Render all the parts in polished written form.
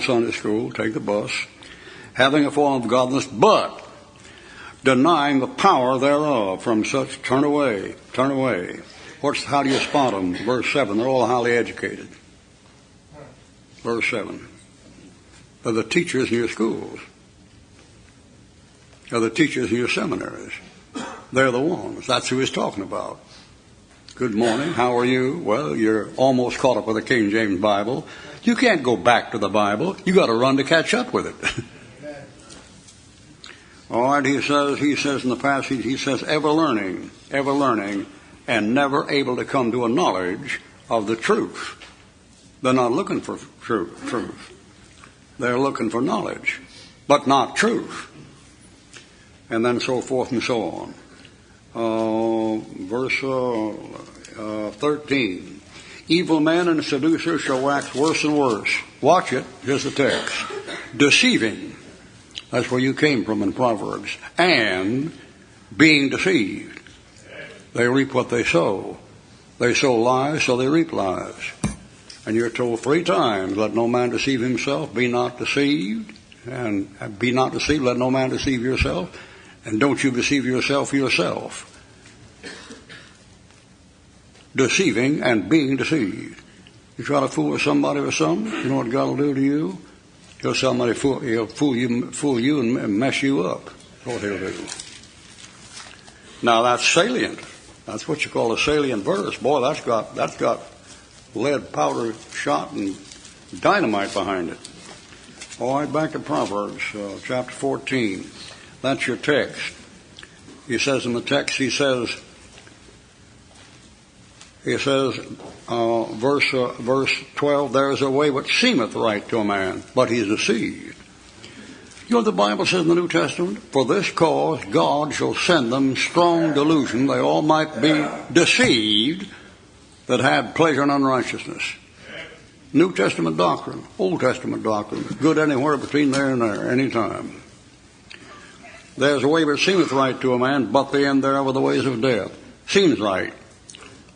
Sunday school, take the bus, having a form of godliness, but denying the power thereof. From such turn away, turn away. How do you spot them? Verse 7, they're all highly educated. Verse 7. They're the teachers in your schools. They're the teachers in your seminaries. They're the ones. That's who he's talking about. Good morning, how are you? Well, you're almost caught up with the King James Bible. You can't go back to the Bible. You got to run to catch up with it. All right, he says in the passage, he says, ever learning, and never able to come to a knowledge of the truth. They're not looking for truth. They're looking for knowledge, but not truth. And then so forth and so on. Verse 13. Evil men and seducers shall wax worse and worse. Watch it. Here's the text. Deceiving. That's where you came from in Proverbs. And being deceived. They reap what they sow. They sow lies, so they reap lies. And you're told 3 times, let no man deceive himself, be not deceived. And be not deceived, let no man deceive yourself. And don't you deceive yourself. Deceiving and being deceived. You try to fool somebody with something, you know what God will do to you? He'll fool you and mess you up. That's what he'll do. Now that's salient. That's what you call a salient verse. Boy, that's got lead powder shot and dynamite behind it. All right, back to Proverbs chapter 14. That's your text. He says in the text, he says, verse 12, there is a way which seemeth right to a man, but he is deceived. You know what the Bible says in the New Testament? For this cause God shall send them strong delusion, they all might be deceived that had pleasure in unrighteousness. New Testament doctrine, Old Testament doctrine, good anywhere between there and there, any time. There's a way which seemeth right to a man, but the end thereof are the ways of death. Seems right.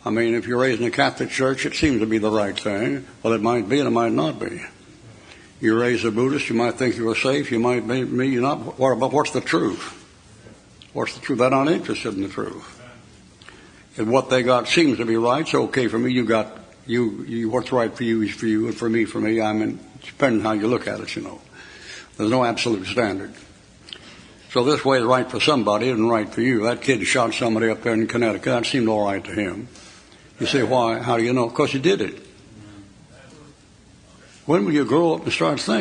I mean, if you're raised in a Catholic church, it seems to be the right thing. Well, it might be and it might not be. You're raised a Buddhist, you might think you're safe, you might be, you're not. But what's the truth? What's the truth? They're not interested in the truth. If what they got seems to be right, it's okay for me. You what's right for you is for you, and for me. I mean, depending on how you look at it, you know. There's no absolute standard. So this way is right for somebody, it isn't right for you. That kid shot somebody up there in Connecticut. That seemed all right to him. You say, why? How do you know? Because he did it. When will you grow up and start thinking?